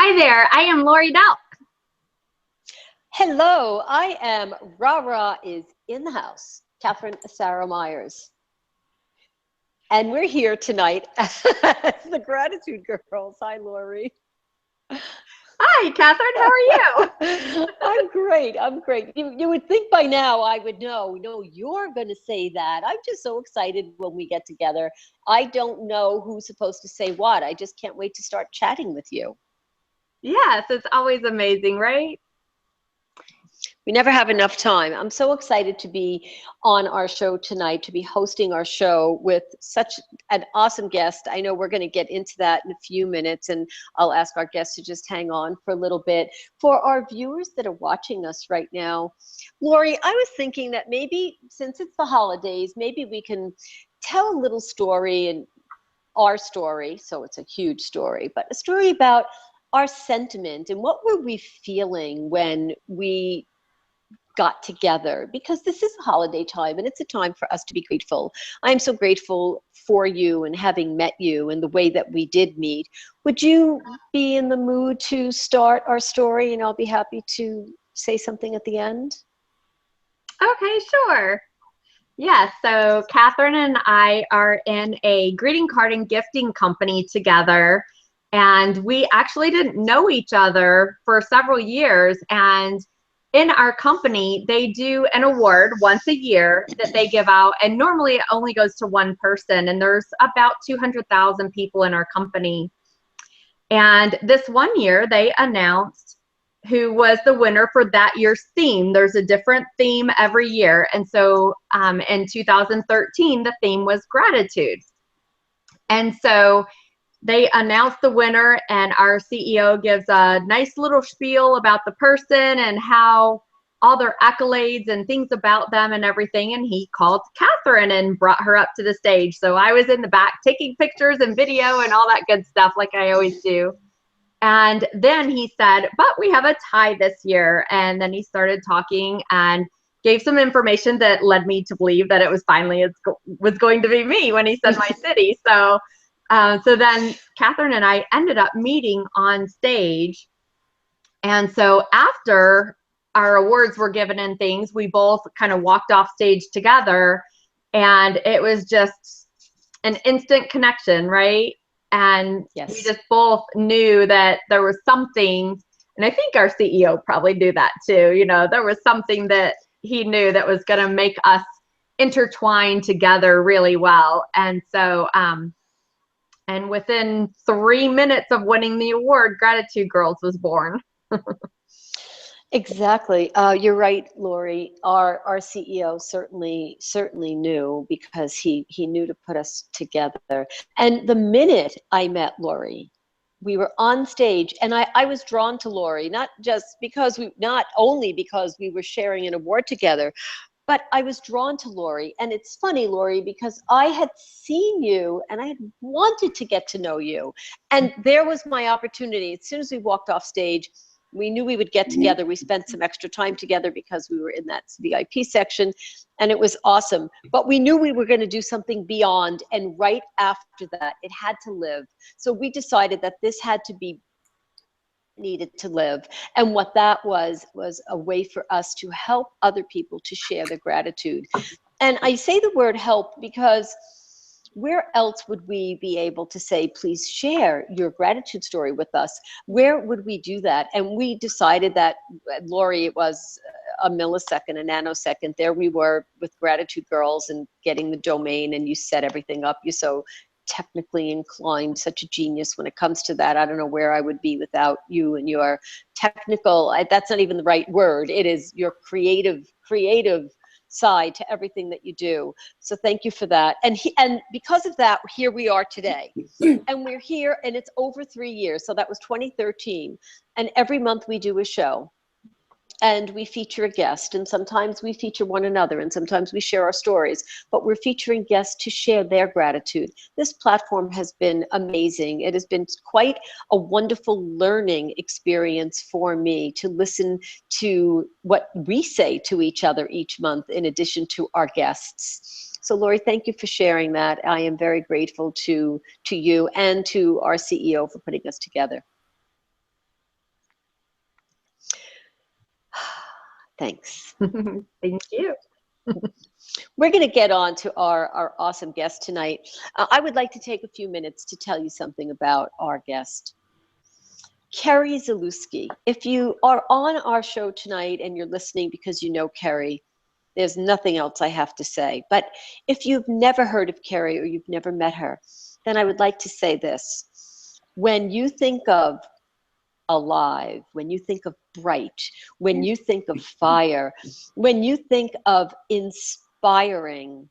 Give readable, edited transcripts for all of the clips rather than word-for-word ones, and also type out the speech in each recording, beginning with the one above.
Hi there, I am Laurie Delk. Hello, I am Rah is in the house, Catherine Sarah Myers. And we're here tonight as the Gratitude Girls. Hi, Laurie. Hi, Catherine, how are you? I'm great, I'm great. You would think by now I would know. No, you're going to say that. I'm just so excited when we get together. I don't know who's supposed to say what. I just can't wait to start chatting with you. Yes, it's always amazing, right? We never have enough time. I'm so excited to be on our show tonight, to be hosting our show with such an awesome guest. I know we're going to get into that in a few minutes, and I'll ask our guests to just hang on for a little bit. For our viewers that are watching us right now, Laurie, I was thinking that maybe since it's the holidays, maybe we can tell a little story, and our story, so it's a huge story, but a story about our sentiment and what were we feeling when we got together, because this is a holiday time and it's a time for us to be grateful. I'm so grateful for you and having met you and the way that we did meet. Would you be in the mood to start our story, and I'll be happy to say something at the end? Okay, sure. Yes, so Catherine and I are in a greeting card and gifting company together, and we actually didn't know each other for several years. And in our company, they do an award once a year that they give out, and normally it only goes to one person, and there's about 200,000 people in our company. And this one year, they announced who was the winner for that year's theme. There's a different theme every year. And so in 2013, the theme was gratitude. And so they announced the winner, and our CEO gives a nice little spiel about the person and how all their accolades and things about them and everything. And he called Catherine and brought her up to the stage. So I was in the back taking pictures and video and all that good stuff like I always do. And then he said, but we have a tie this year. And then he started talking and gave some information that led me to believe that it was finally was going to be me when he said my city. So then Catherine and I ended up meeting on stage. And so after our awards were given and things, we both kind of walked off stage together, and it was just an instant connection, right? And Yes. We just both knew that there was something, and I think our CEO probably knew that too. You know, there was something that he knew that was going to make us intertwine together really well. And so, and within 3 minutes of winning the award, Gratitude Girls was born. Exactly. You're right, Laurie. Our CEO certainly knew, because he knew to put us together. And the minute I met Laurie, we were on stage, and I was drawn to Laurie, not only because we were sharing an award together, but I was drawn to Laurie. And it's funny, Laurie, because I had seen you and I had wanted to get to know you. And there was my opportunity. As soon as we walked off stage, we knew we would get together. We spent some extra time together because we were in that VIP section, and it was awesome. But we knew we were going to do something beyond, and right after that, it had to live. So we decided that this had to be needed to live. And what that was a way for us to help other people to share their gratitude. And I say the word help because where else would we be able to say, please share your gratitude story with us? Where would we do that? And we decided that, Laurie, it was a millisecond, a nanosecond. There we were with Gratitude Girls and getting the domain, and you set everything up. You're so technically inclined, such a genius when it comes to that. I don't know where I would be without you and your technical, that's not even the right word. It is your creative side to everything that you do. So thank you for that. And because of that, here we are today. And we're here, and it's over 3 years. So that was 2013. And every month we do a show. And we feature a guest, and sometimes we feature one another, and sometimes we share our stories, but we're featuring guests to share their gratitude. This platform has been amazing. It has been quite a wonderful learning experience for me to listen to what we say to each other each month, in addition to our guests. So Laurie, thank you for sharing that. I am very grateful to you and to our CEO for putting us together. Thanks. Thank you. We're going to get on to our awesome guest tonight. I would like to take a few minutes to tell you something about our guest. Kerri Zaluski. If you are on our show tonight and you're listening because you know Kerri, there's nothing else I have to say. But if you've never heard of Kerri or you've never met her, then I would like to say this. When you think of alive, when you think of bright, when you think of fire, when you think of inspiring,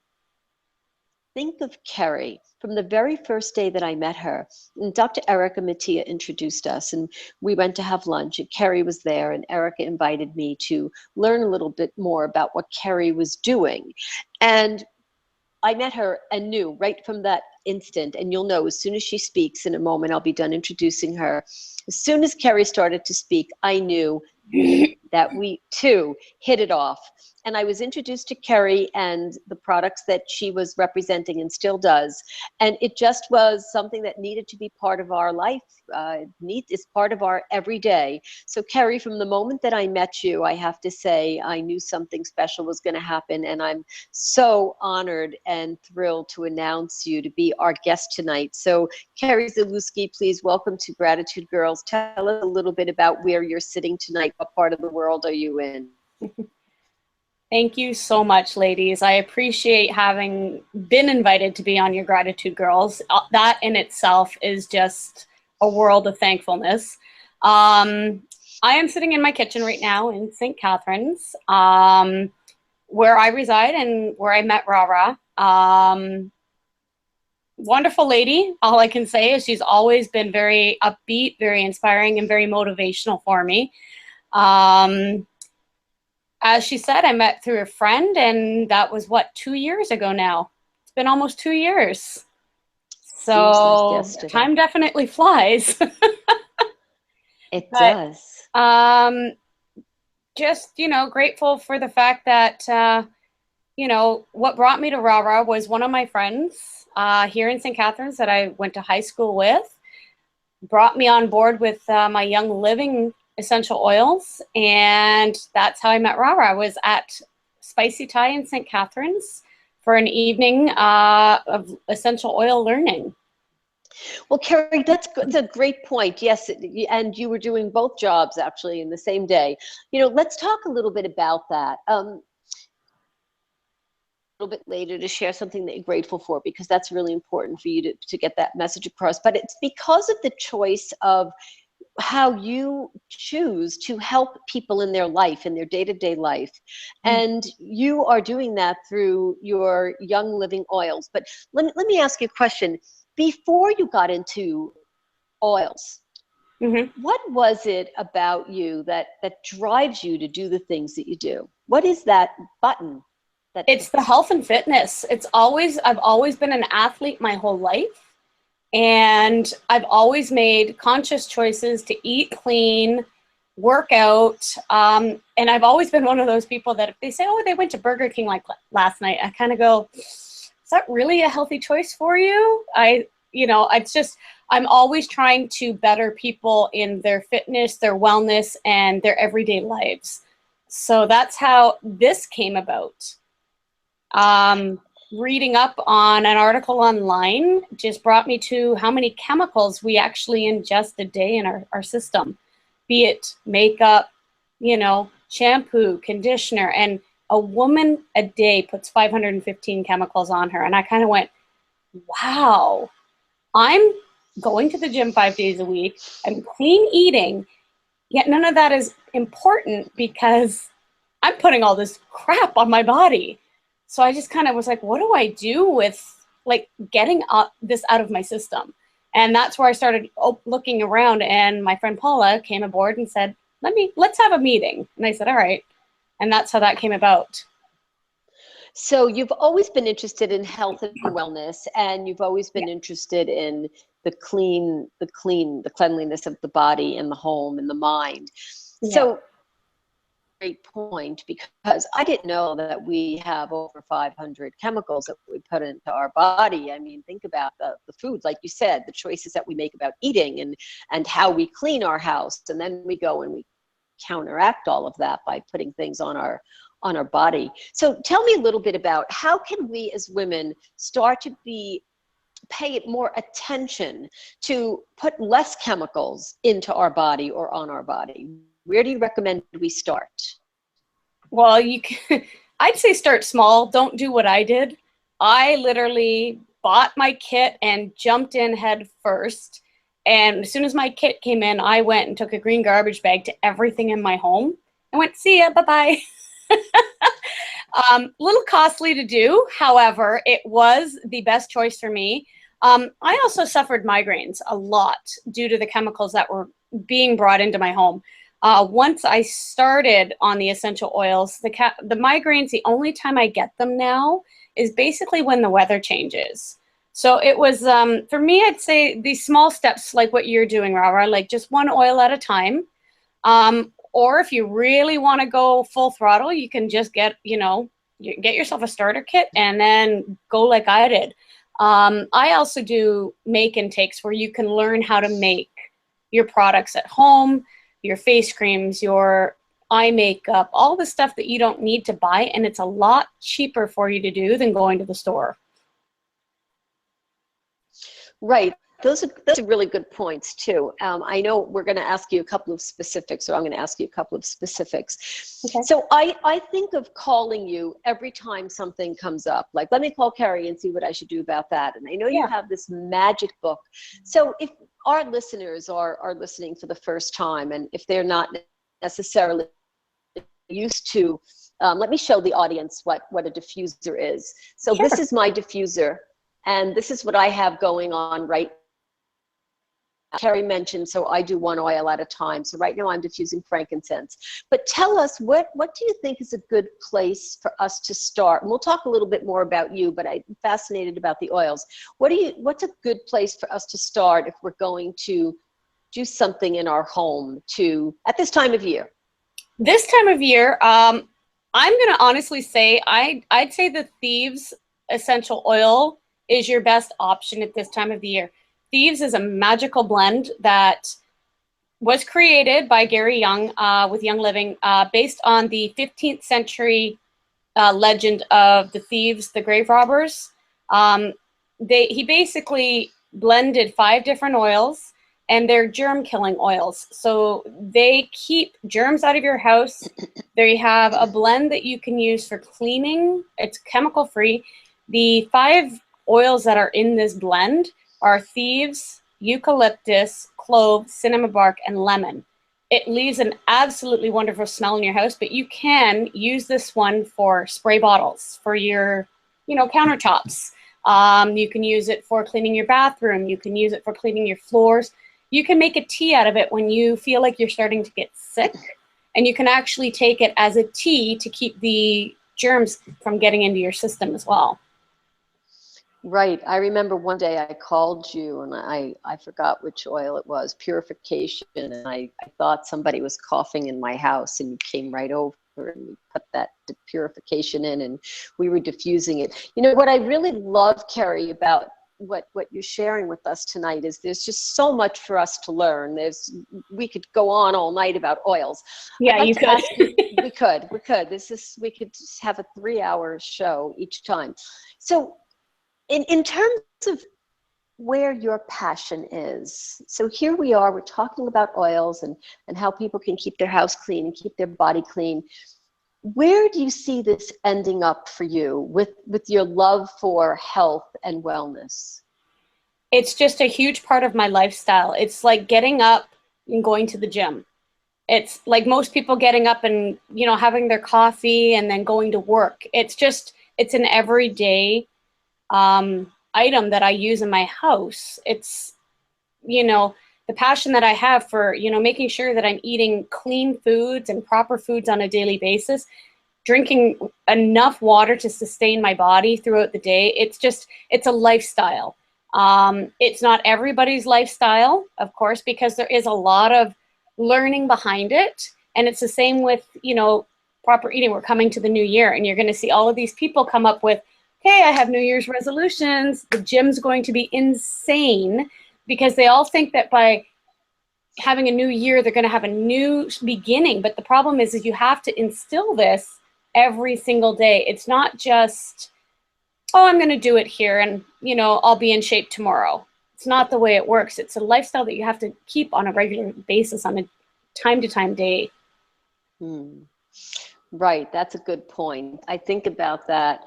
think of Kerri. From the very first day that I met her, and Dr. Erica Mattia introduced us, and we went to have lunch, and Kerri was there, and Erica invited me to learn a little bit more about what Kerri was doing. And I met her and knew right from that instant, and you'll know as soon as she speaks in a moment, I'll be done introducing her. As soon as Kerri started to speak, I knew that we too hit it off. And I was introduced to Kerri and the products that she was representing and still does. And it just was something that needed to be part of our life. It's part of our everyday. So Kerri, from the moment that I met you, I have to say, I knew something special was going to happen. And I'm so honored and thrilled to announce you to be our guest tonight. So Kerri Zaluski, please welcome to Gratitude Girls. Tell us a little bit about where you're sitting tonight. What part of the world are you in? Thank you so much, ladies. I appreciate having been invited to be on your Gratitude Girls. That in itself is just a world of thankfulness. I am sitting in my kitchen right now in St. Catharines, where I reside and where I met Rara. Wonderful lady. All I can say is she's always been very upbeat, very inspiring, and very motivational for me. As she said, I met through a friend, and that was, what, 2 years ago now? It's been almost 2 years. So like time definitely flies. It does. Just, grateful for the fact that, what brought me to Rara was one of my friends here in St. Catharines that I went to high school with, brought me on board with my Young Living essential oils, and that's how I met Rara. I was at Spicy Thai in St. Catharines for an evening of essential oil learning. Well, Kerri, that's a great point. Yes, and you were doing both jobs actually in the same day. Let's talk a little bit about that. A little bit later to share something that you're grateful for, because that's really important for you to get that message across. But it's because of the choice of how you choose to help people in their life, in their day-to-day life. And you are doing that through your Young Living oils. But let me ask you a question. Before you got into oils, what was it about you that drives you to do the things that you do? What is that button? It's the health and fitness. I've always been an athlete my whole life. And I've always made conscious choices to eat clean, work out. And I've always been one of those people that if they say, oh, they went to Burger King like last night, I kind of go, is that really a healthy choice for you? I'm always trying to better people in their fitness, their wellness, and their everyday lives. So that's how this came about. Reading up on an article online just brought me to how many chemicals we actually ingest a day in our system, be it makeup, shampoo, conditioner, and a woman a day puts 515 chemicals on her. And I kind of went, wow, I'm going to the gym 5 days a week. I'm clean eating, yet none of that is important because I'm putting all this crap on my body. So I just kind of was like, what do I do with getting this out of my system? And that's where I started looking around, and my friend Paula came aboard and said, let's have a meeting. And I said, all right. And that's how that came about. So you've always been interested in health and wellness, and you've always been interested in the cleanliness of the body and the home and the mind. Yeah. So great point, because I didn't know that we have over 500 chemicals that we put into our body. I mean, think about the food, like you said, the choices that we make about eating and how we clean our house, and then we go and we counteract all of that by putting things on our body. So tell me a little bit about how can we as women start to pay more attention to put less chemicals into our body or on our body? Where do you recommend we start? Well, I'd say start small. Don't do what I did. I literally bought my kit and jumped in head first. And as soon as my kit came in, I went and took a green garbage bag to everything in my home. I went, see ya, bye-bye. Little costly to do. However, it was the best choice for me. I also suffered migraines a lot due to the chemicals that were being brought into my home. Once I started on the essential oils, the migraines, the only time I get them now is basically when the weather changes. So it was, for me, I'd say these small steps like what you're doing, Rara, like just one oil at a time. Or if you really want to go full throttle, you can just get yourself a starter kit and then go like I did. I also do make and takes where you can learn how to make your products at home, your face creams, your eye makeup, all the stuff that you don't need to buy. And it's a lot cheaper for you to do than going to the store. Right. Those are really good points too. I know we're going to ask you a couple of specifics, or I'm going to ask you a couple of specifics. Okay. So I think of calling you every time something comes up, like, let me call Kerri and see what I should do about that. And I know you have this magic book. So if our listeners are listening for the first time, and if they're not necessarily used to, let me show the audience what a diffuser is. So this is my diffuser, and this is what I have going on right now. Kerri mentioned, so I do one oil at a time. So right now I'm diffusing frankincense. But tell us, what do you think is a good place for us to start? And we'll talk a little bit more about you, but I'm fascinated about the oils. What's a good place for us to start if we're going to do something in our home at this time of year? This time of year, I'm going to honestly say, I'd say the Thieves essential oil is your best option at this time of the year. Thieves is a magical blend that was created by Gary Young with Young Living, based on the 15th century legend of the thieves, the grave robbers. He basically blended 5 different oils, and they're germ-killing oils. So they keep germs out of your house. They have a blend that you can use for cleaning. It's chemical-free. The 5 oils that are in this blend are Thieves, eucalyptus, clove, cinnamon bark, and lemon. It leaves an absolutely wonderful smell in your house, but you can use this one for spray bottles for your, countertops. You can use it for cleaning your bathroom. You can use it for cleaning your floors. You can make a tea out of it when you feel like you're starting to get sick, and you can actually take it as a tea to keep the germs from getting into your system as well. Right. I remember one day I called you and I forgot which oil it was, purification. And I thought somebody was coughing in my house, and you came right over and we put that purification in and we were diffusing it. What I really love, Kerri, about what you're sharing with us tonight is there's just so much for us to learn. We could go on all night about oils. Yeah, you could. We could. We could just have a 3-hour show each time. So in terms of where your passion is, so here we are, we're talking about oils and how people can keep their house clean and keep their body clean. Where do you see this ending up for you with your love for health and wellness? It's just a huge part of my lifestyle. It's like getting up and going to the gym. It's like most people getting up and, having their coffee and then going to work. It's an everyday item that I use in my house. It's, the passion that I have for, making sure that I'm eating clean foods and proper foods on a daily basis, drinking enough water to sustain my body throughout the day. It's a lifestyle. It's not everybody's lifestyle, of course, because there is a lot of learning behind it. And it's the same with, proper eating. We're coming to the new year, and you're going to see all of these people come up with, hey, I have New Year's resolutions. The gym's going to be insane because they all think that by having a new year, they're going to have a new beginning. But the problem is you have to instill this every single day. It's not just, oh, I'm going to do it here and, you know, I'll be in shape tomorrow. It's not the way it works. It's a lifestyle that you have to keep on a regular basis, on a time-to-time day. Right, that's a good point. I think about that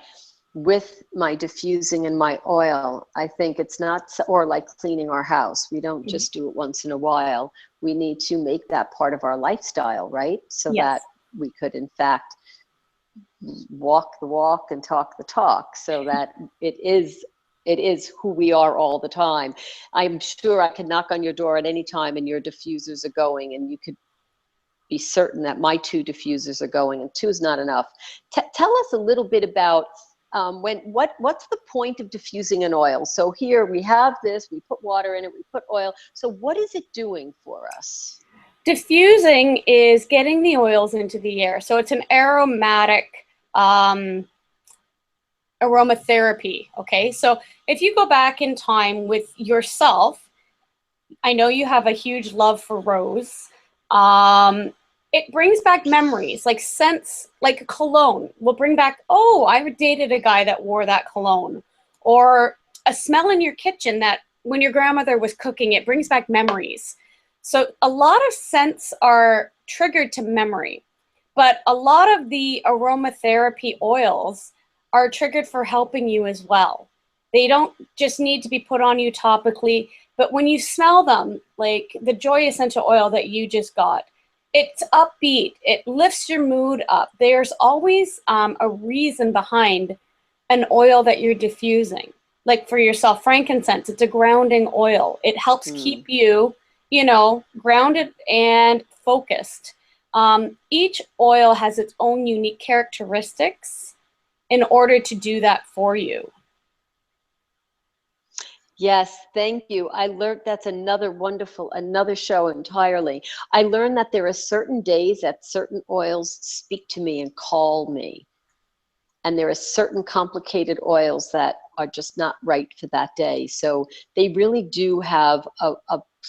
with my diffusing and my oil. I think it's not, or like cleaning our house. We don't just do it once in a while. We need to make that part of our lifestyle, right? So that we could, in fact, walk the walk and talk the talk, so that it is who we are all the time. I'm sure I can knock on your door at any time and your diffusers are going, and you could be certain that my 2 diffusers are going, and 2 is not enough. Tell us a little bit about what's the point of diffusing an oil? So here we have this, we put water in it, we put oil. So what is it doing for us? Diffusing is getting the oils into the air. So it's an aromatic aromatherapy. Okay, so if you go back in time with yourself, I know you have a huge love for rose. It brings back memories, like scents, like a cologne will bring back, oh, I dated a guy that wore that cologne. Or a smell in your kitchen that when your grandmother was cooking, it brings back memories. So a lot of scents are triggered to memory, but a lot of the aromatherapy oils are triggered for helping you as well. They don't just need to be put on you topically, but when you smell them, like the Joy Essential Oil that you just got, it's upbeat. It lifts your mood up. There's always a reason behind an oil that you're diffusing. Like for yourself, frankincense, it's a grounding oil. It helps keep you, you know, grounded and focused. Each oil has its own unique characteristics in order to do that for you. Yes, thank you. I learned that's another show entirely. I learned that there are certain days that certain oils speak to me and call me. And there are certain complicated oils that are just not right for that day. So they really do have a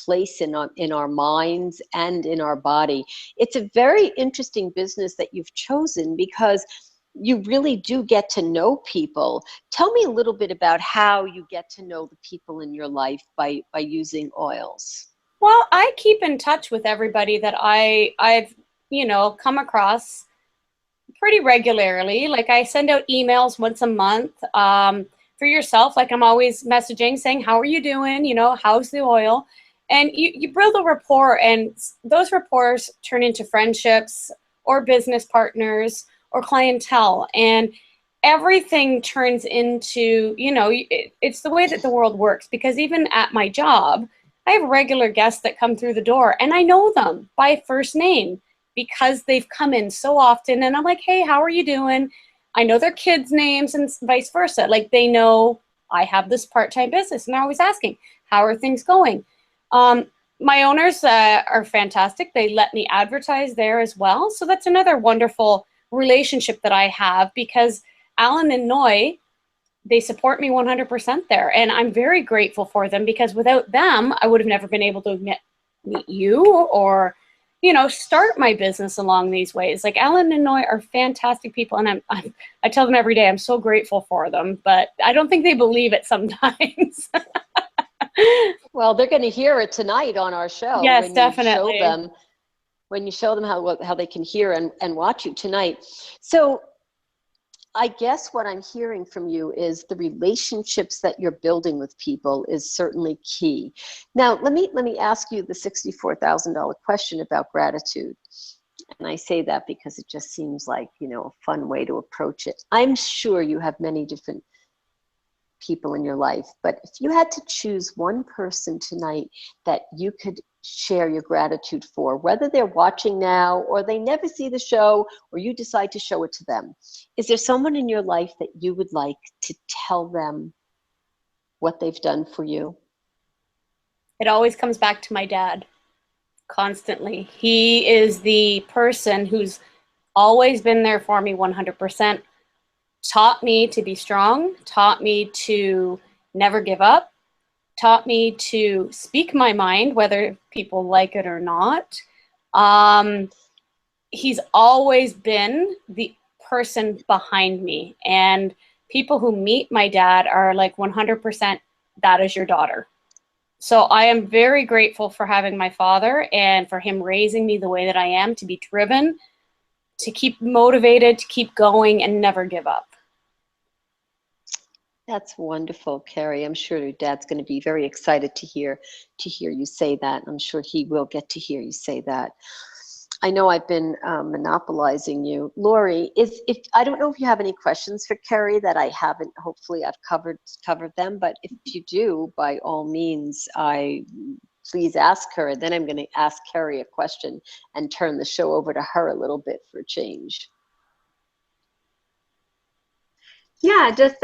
place in our minds and in our body. It's a very interesting business that you've chosen, because you really do get to know people. Tell me a little bit about how you get to know the people in your life by using oils. Well, I keep in touch with everybody that I've, you know, come across pretty regularly. Like I send out emails once a month. For yourself, like I'm always messaging saying, how are you doing? You know, how's the oil? And you build a rapport, and those rapports turn into friendships or business partners or clientele, and everything turns into, you know, it's the way that the world works. Because even at my job, I have regular guests that come through the door and I know them by first name because they've come in so often, and I'm like, hey, how are you doing? I know their kids' names and vice versa. Like they know I have this part-time business, and they're always asking, how are things going? My owners are fantastic. They let me advertise there as well. So that's another wonderful relationship that I have, because Alan and Noy, they support me 100% there. And I'm very grateful for them, because without them, I would have never been able to meet you or, you know, start my business along these ways. Like Alan and Noy are fantastic people. And I tell them every day, I'm so grateful for them, but I don't think they believe it sometimes. Well, they're going to hear it tonight on our show. Yes, when definitely. When you show them how they can hear and watch you tonight. So I guess what I'm hearing from you is the relationships that you're building with people is certainly key. Now, let me ask you the $64,000 question about gratitude. And I say that because it just seems like, you know, a fun way to approach it. I'm sure you have many different people in your life, but if you had to choose one person tonight that you could share your gratitude for, whether they're watching now or they never see the show or you decide to show it to them, is there someone in your life that you would like to tell them what they've done for you? It always comes back to my dad, constantly. He is the person who's always been there for me 100%, taught me to be strong, taught me to never give up, taught me to speak my mind, whether people like it or not. He's always been the person behind me, and people who meet my dad are like 100%, that is your daughter. So I am very grateful for having my father and for him raising me the way that I am, to be driven, to keep motivated, to keep going and never give up. That's wonderful, Kerri. I'm sure your dad's going to be very excited to hear you say that. I'm sure he will get to hear you say that. I know I've been monopolizing you. Laurie, if I don't know if you have any questions for Kerri that I haven't. Hopefully I've covered them, but if you do, by all means, please ask her, and then I'm going to ask Kerri a question and turn the show over to her a little bit for a change. Yeah, just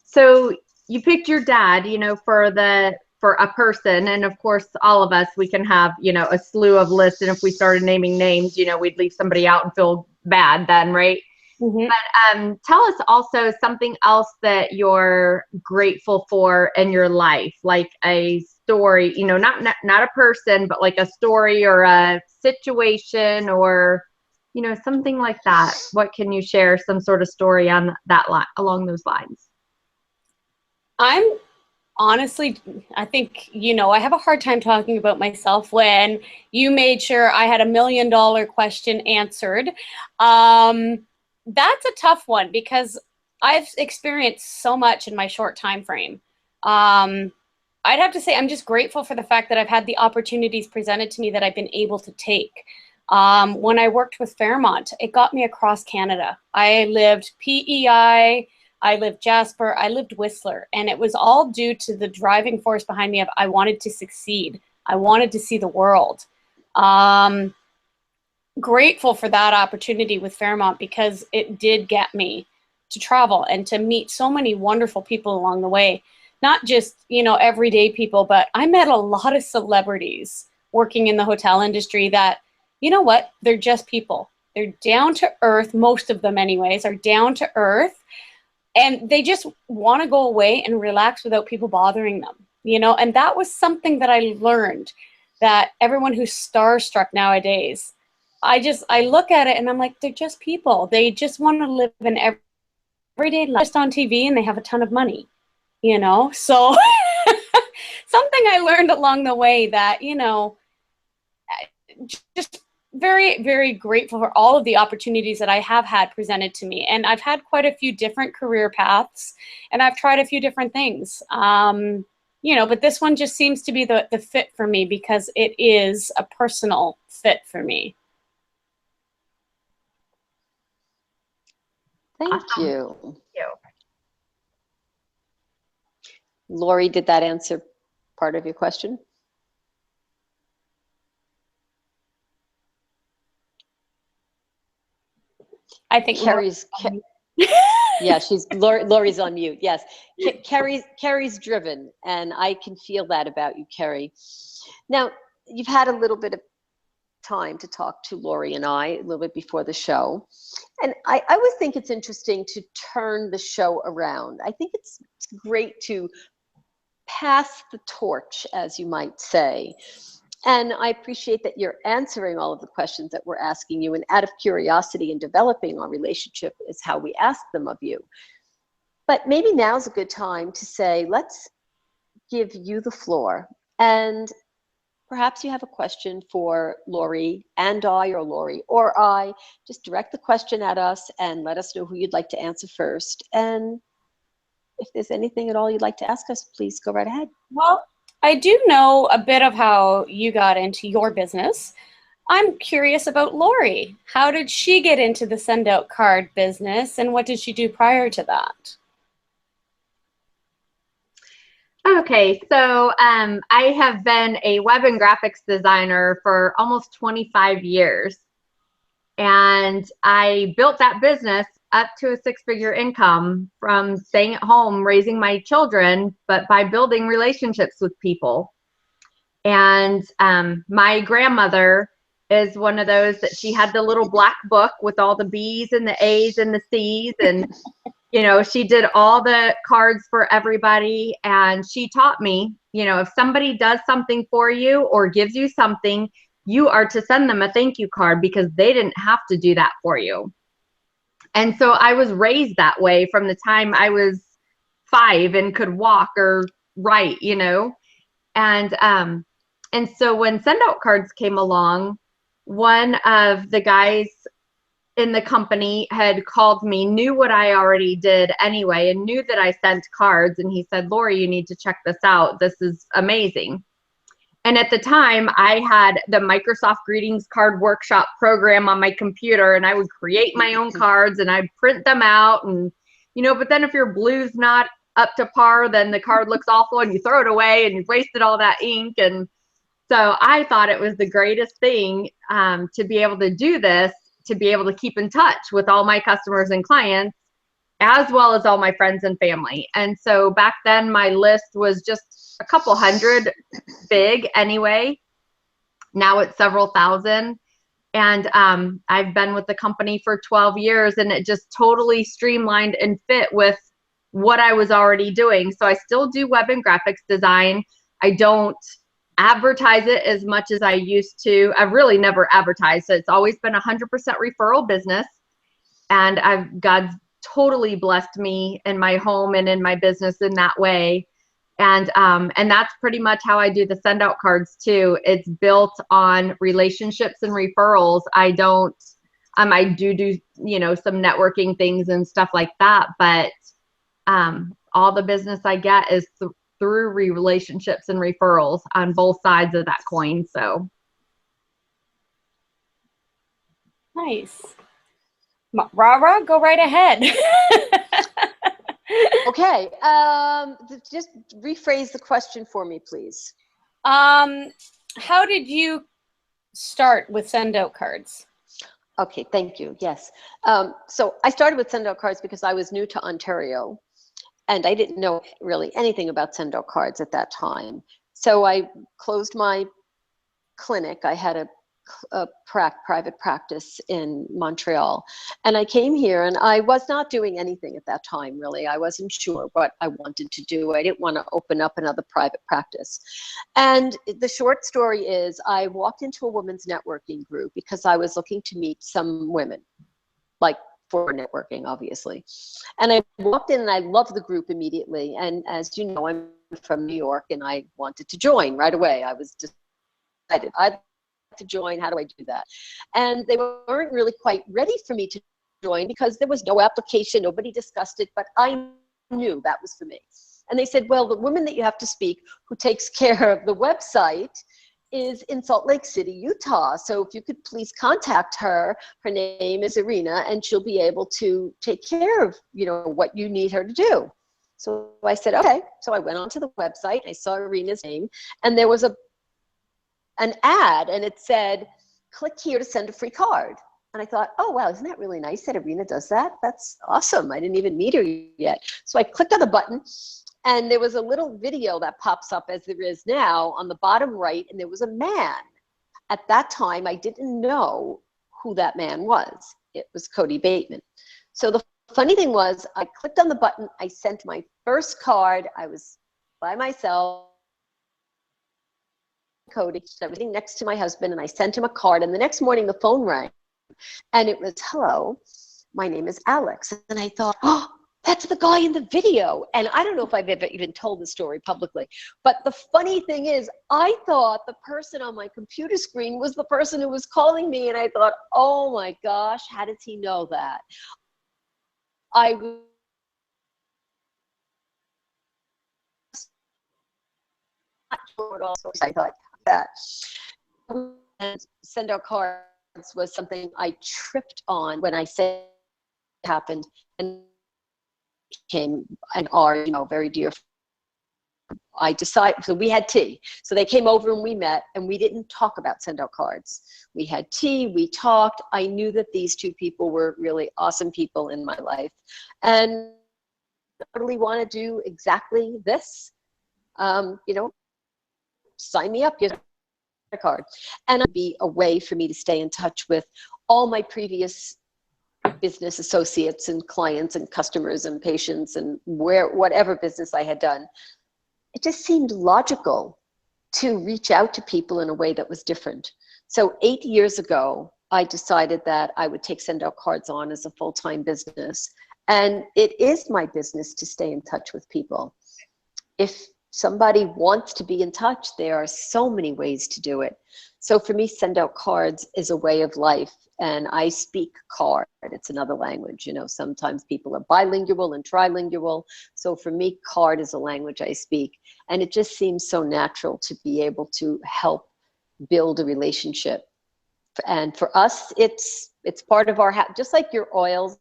so you picked your dad, you know, for a person, and of course all of us, we can have, you know, a slew of lists, and if we started naming names, you know, we'd leave somebody out and feel bad then, right? Mm-hmm. But tell us also something else that you're grateful for in your life, like a story, you know, not a person, but like a story or a situation, or, you know, something like that. What can you share, some sort of story on that line, along those lines? I'm honestly, I think, you know, I have a hard time talking about myself when you made sure I had $1 million question answered. That's a tough one because I've experienced so much in my short time frame. I'd have to say I'm just grateful for the fact that I've had the opportunities presented to me that I've been able to take. When I worked with Fairmont, it got me across Canada. I lived PEI, I lived Jasper, I lived Whistler, and it was all due to the driving force behind me of I wanted to succeed. I wanted to see the world. Grateful for that opportunity with Fairmont because it did get me to travel and to meet so many wonderful people along the way. Not just, you know, everyday people, but I met a lot of celebrities working in the hotel industry that, you know what, they're just people. They're down to earth, most of them anyways, are down to earth. And they just want to go away and relax without people bothering them, you know? And that was something that I learned, that everyone who's starstruck nowadays, I look at it and I'm like, they're just people. They just want to live an everyday life, just on TV, and they have a ton of money, you know? So something I learned along the way that, you know, just very, very grateful for all of the opportunities that I have had presented to me. And I've had quite a few different career paths, and I've tried a few different things. You know, but this one just seems to be the fit for me because it is a personal fit for me. Thank Awesome. you. Thank you. Laurie, did that answer part of your question? I think Kerri's, yeah, Laurie's on mute. Yes, Kerri's driven, and I can feel that about you, Kerri. Now, you've had a little bit of time to talk to Laurie and I a little bit before the show, and I always think it's interesting to turn the show around. I think it's great to pass the torch, as you might say. And I appreciate that you're answering all of the questions that we're asking you. And out of curiosity and developing our relationship is how we ask them of you. But maybe now's a good time to say, let's give you the floor. And perhaps you have a question for Laurie and Laurie or I. Just direct the question at us and let us know who you'd like to answer first. And if there's anything at all you'd like to ask us, please go right ahead. Well, I do know a bit of how you got into your business. I'm curious about Laurie. How did she get into the send out card business, and what did she do prior to that? Okay, so I have been a web and graphics designer for almost 25 years. And I built that business up to a six-figure income from staying at home, raising my children, but by building relationships with people. And my grandmother is one of those that she had the little black book with all the B's and the A's and the C's. And You know, she did all the cards for everybody, and she taught me, you know, if somebody does something for you or gives you something, you are to send them a thank you card because they didn't have to do that for you. And so I was raised that way from the time I was 5 and could walk or write, you know. And so when send out cards came along, one of the guys in the company had called me, knew what I already did anyway, and knew that I sent cards. And he said, Laurie, you need to check this out. This is amazing. And at the time, I had the Microsoft Greetings Card Workshop program on my computer, and I would create my own cards and I'd print them out. And, you know, but then if your blue's not up to par, then the card looks awful and you throw it away and you've wasted all that ink. And so I thought it was the greatest thing to be able to do this, to be able to keep in touch with all my customers and clients, as well as all my friends and family. And so back then my list was just a couple hundred big anyway. Now it's several thousand. And I've been with the company for 12 years, and it just totally streamlined and fit with what I was already doing. So I still do web and graphics design. I don't advertise it as much as I used to. I've really never advertised. So it's always been 100% referral business. And God's totally blessed me in my home and in my business in that way. And that's pretty much how I do the send out cards too. It's built on relationships and referrals. I do, you know, some networking things and stuff like that, but all the business I get is through relationships and referrals on both sides of that coin. So nice. Rara, go right ahead. Okay, just rephrase the question for me, please. How did you start with send out cards? Okay, thank you. Yes. So I started with send out cards because I was new to Ontario and I didn't know really anything about send out cards at that time. So I closed my clinic. I had a private practice in Montreal, and I came here, and I was not doing anything at that time, really. I wasn't sure what I wanted to do. I didn't want to open up another private practice. And the short story is I walked into a women's networking group because I was looking to meet some women, like for networking, obviously. And I walked in and I loved the group immediately. And as you know, I'm from New York and I wanted to join right away. I was just excited. I'd to join. How do I do that? And they weren't really quite ready for me to join because there was no application. Nobody discussed it, but I knew that was for me. And they said, well, the woman that you have to speak who takes care of the website is in Salt Lake City, Utah. So if you could please contact her. Her name is Irina, and she'll be able to take care of, you know, what you need her to do. So I said, okay. So I went onto the website. I saw Irina's name, and there was an ad, and it said, click here to send a free card. And I thought, oh, wow, isn't that really nice that Irina does that? That's awesome. I didn't even meet her yet. So I clicked on the button, and there was a little video that pops up, as there is now, on the bottom right, and there was a man. At that time, I didn't know who that man was. It was Cody Bateman. So the funny thing was, I clicked on the button, I sent my first card. I was by myself. Cody, I was sitting next to my husband, and I sent him a card, and the next morning the phone rang, and it was, hello, my name is Alex. And I thought, oh, that's the guy in the video. And I don't know if I've ever even told the story publicly, but the funny thing is, I thought the person on my computer screen was the person who was calling me, and I thought, oh my gosh, how does he know that? I thought that. And send out cards was something I tripped on when I said it happened, and became an art, you know, very dear. I decided, so we had tea. So they came over and we met, and we didn't talk about send out cards. We had tea, we talked. I knew that these two people were really awesome people in my life, and I really want to do exactly this. You know, sign me up, get a card. And it'd be a way for me to stay in touch with all my previous business associates and clients and customers and patients and whatever business I had done, it just seemed logical to reach out to people in a way that was different. So 8 years ago, I decided that I would take Send Out Cards on as a full-time business. And it is my business to stay in touch with people. If somebody wants to be in touch, there are so many ways to do it. So for me, Send Out Cards is a way of life. And I speak card. It's another language. You know, sometimes people are bilingual and trilingual. So for me, card is a language I speak. And it just seems so natural to be able to help build a relationship. And for us, it's part of our, just like your oils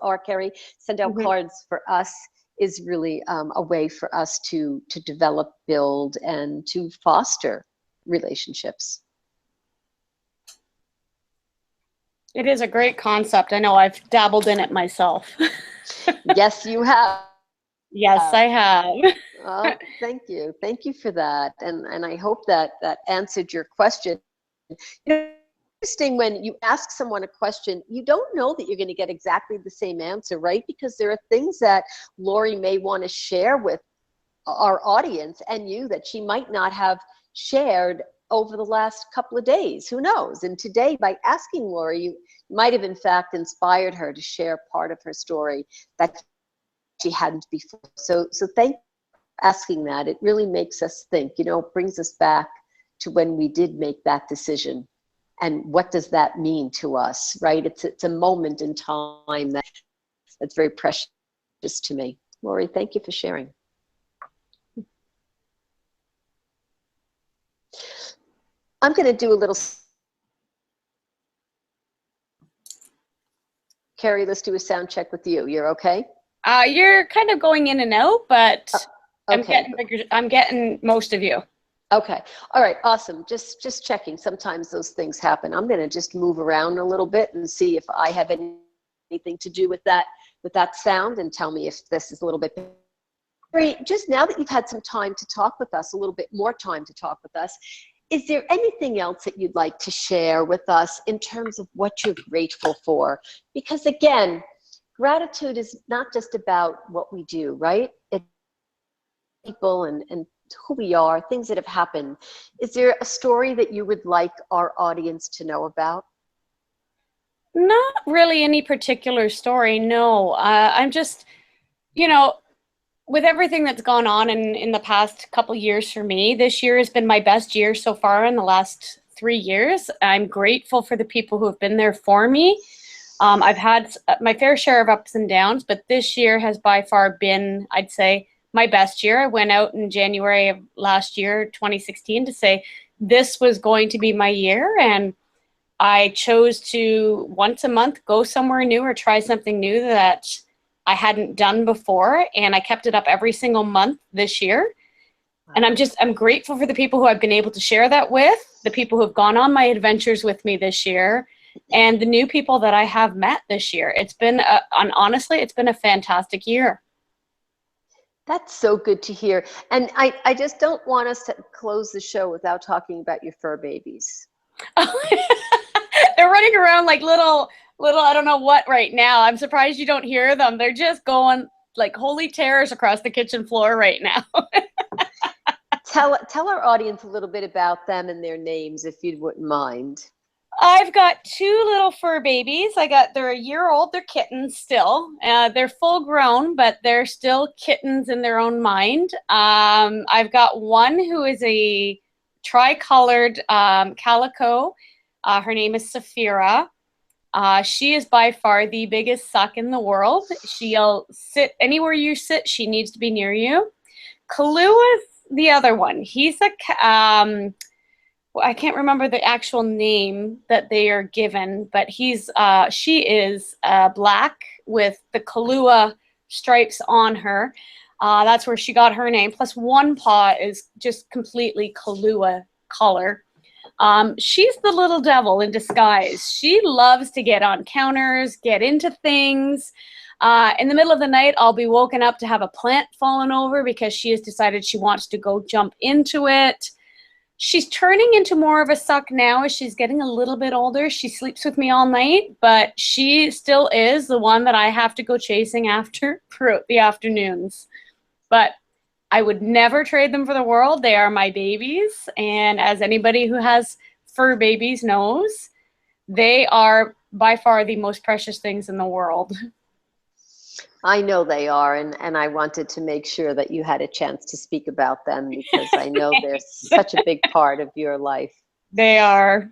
are, Kerri, Send Out Cards for us is really a way for us to develop, build, and to foster relationships. It is a great concept. I know I've dabbled in it myself. Yes, you have. Yes, I have. Oh, thank you. Thank you for that. And I hope that answered your question. You know, interesting when you ask someone a question, you don't know that you're going to get exactly the same answer, right? Because there are things that Laurie may want to share with our audience and you that she might not have shared over the last couple of days. Who knows? And today, by asking Laurie, you might have in fact inspired her to share part of her story that she hadn't before. So thank you for asking that. It really makes us think, you know, brings us back to when we did make that decision. And what does that mean to us, right? It's a moment in time that's very precious to me. Laurie, thank you for sharing. I'm going to do a little. Kerri, let's do a sound check with you. You're okay? You're kind of going in and out, but okay. I'm getting most of you. Okay. All right. Awesome. Just checking. Sometimes those things happen. I'm going to just move around a little bit and see if I have anything to do with that sound, and tell me if this is a little bit. Just now that you've had some time to talk with us, a little bit more time to talk with us, is there anything else that you'd like to share with us in terms of what you're grateful for? Because again, gratitude is not just about what we do, right? It's people and who we are, things that have happened. Is there a story that you would like our audience to know about? Not really any particular story, no. I'm just, you know, with everything that's gone on in the past couple years for me, this year has been my best year so far in the last 3 years. I'm grateful for the people who have been there for me. I've had my fair share of ups and downs, but this year has by far been, I'd say, my best year. I went out in January of last year, 2016, to say this was going to be my year. And I chose to once a month go somewhere new or try something new that I hadn't done before, and I kept it up every single month this year. And I'm grateful for the people who I've been able to share that with, the people who have gone on my adventures with me this year, and the new people that I have met this year. It's been, honestly, it's been a fantastic year. That's so good to hear. And I just don't want us to close the show without talking about your fur babies. They're running around like little, I don't know what right now. I'm surprised you don't hear them. They're just going like holy terrors across the kitchen floor right now. Tell our audience a little bit about them and their names, if you wouldn't mind. I've got 2 little fur babies. They're a year old. They're kittens still. They're full grown, but they're still kittens in their own mind. I've got one who is a tri-colored calico. Her name is Saphira. She is by far the biggest suck in the world. She'll sit anywhere you sit. She needs to be near you. Kalua's the other one. He's a I can't remember the actual name that they are given, but she is black with the Kalua stripes on her. That's where she got her name. Plus one paw is just completely Kalua color. She's the little devil in disguise. She loves to get on counters, get into things. In the middle of the night, I'll be woken up to have a plant fallen over because she has decided she wants to go jump into it. She's turning into more of a suck now as she's getting a little bit older. She sleeps with me all night, but she still is the one that I have to go chasing after throughout the afternoons. But I would never trade them for the world. They are my babies. And as anybody who has fur babies knows, they are by far the most precious things in the world. I know they are, and I wanted to make sure that you had a chance to speak about them because I know they're such a big part of your life. They are.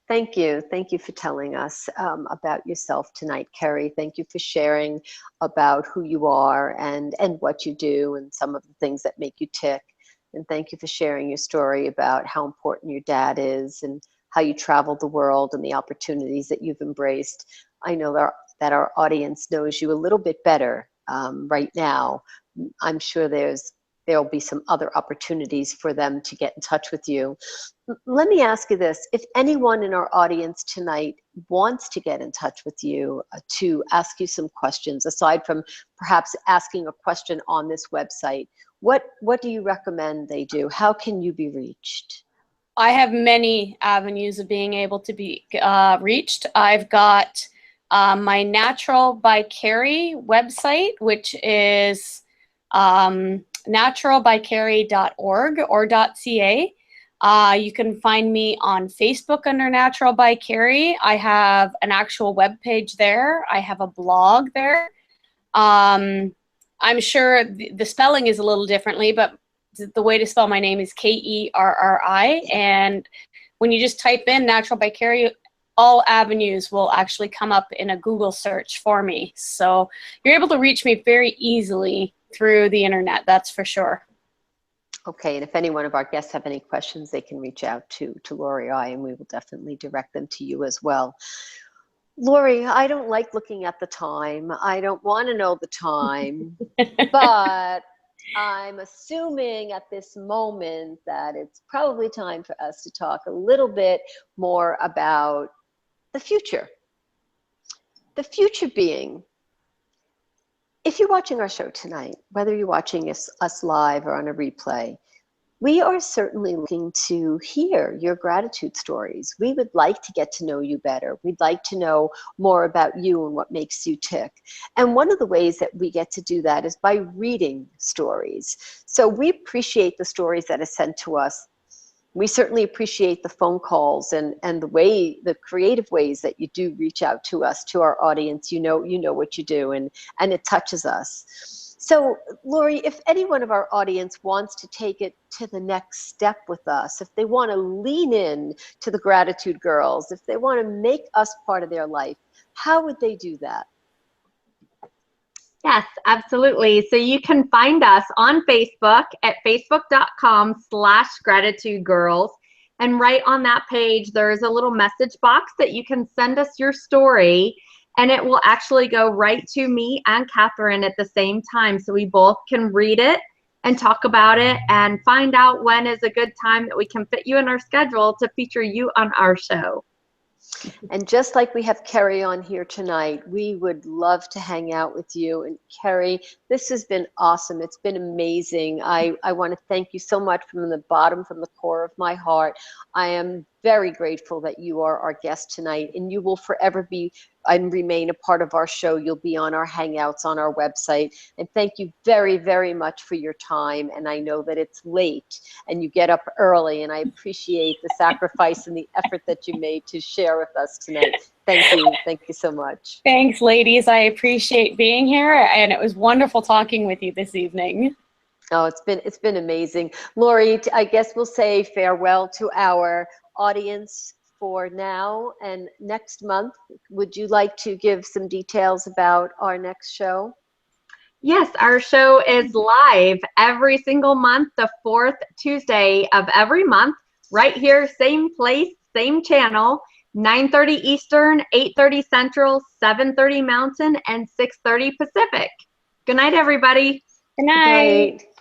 Thank you. Thank you for telling us about yourself tonight, Kerri. Thank you for sharing about who you are and what you do and some of the things that make you tick. And thank you for sharing your story about how important your dad is and how you traveled the world and the opportunities that you've embraced. I know that our audience knows you a little bit better right now. I'm sure there'll be some other opportunities for them to get in touch with you. Let me ask you this. If anyone in our audience tonight wants to get in touch with you to ask you some questions, aside from perhaps asking a question on this website, what do you recommend they do? How can you be reached? I have many avenues of being able to be reached. I've got my Natural by Kerri website, which is naturalbykerri.org or .ca. You can find me on Facebook under Natural by Kerri. I have an actual web page there. I have a blog there. I'm sure the spelling is a little differently, but the way to spell my name is Kerri. And when you just type in Natural by Kerri, all avenues will actually come up in a Google search for me. So you're able to reach me very easily through the internet, that's for sure. Okay, and if any one of our guests have any questions, they can reach out to Laurie, and we will definitely direct them to you as well. Laurie, I don't like looking at the time. I don't want to know the time, but I'm assuming at this moment that it's probably time for us to talk a little bit more about the future. The future being, if you're watching our show tonight, whether you're watching us live or on a replay, we are certainly looking to hear your gratitude stories. We would like to get to know you better. We'd like to know more about you and what makes you tick. And one of the ways that we get to do that is by reading stories. So we appreciate the stories that are sent to us. We certainly appreciate the phone calls and the creative ways that you do reach out to us, to our audience. You know what you do, and it touches us. So, Laurie, if any one of our audience wants to take it to the next step with us, if they want to lean in to the Gratitude Girls, if they want to make us part of their life, how would they do that? Yes, absolutely. So you can find us on Facebook at facebook.com/gratitudegirls. And right on that page, there's a little message box that you can send us your story, and it will actually go right to me and Catherine at the same time. So we both can read it and talk about it and find out when is a good time that we can fit you in our schedule to feature you on our show. And just like we have Kerri on here tonight, we would love to hang out with you. And Kerri, this has been awesome. It's been amazing. I want to thank you so much from the core of my heart. I am very grateful that you are our guest tonight, and you will forever be and remain a part of our show. You'll be on our Hangouts on our website. And thank you very, very much for your time. And I know that it's late and you get up early, and I appreciate the sacrifice and the effort that you made to share with us tonight. Thank you. Thank you so much. Thanks, ladies. I appreciate being here, and it was wonderful talking with you this evening. Oh, it's been amazing. Laurie, I guess we'll say farewell to our audience for now, and next month, would you like to give some details about our next show? Yes, our show is live every single month, the 4th Tuesday of every month, right here, same place, same channel, 9:30 Eastern, 8:30 Central, 7:30 Mountain, and 6:30 Pacific. Good night, everybody. Good night. Good night.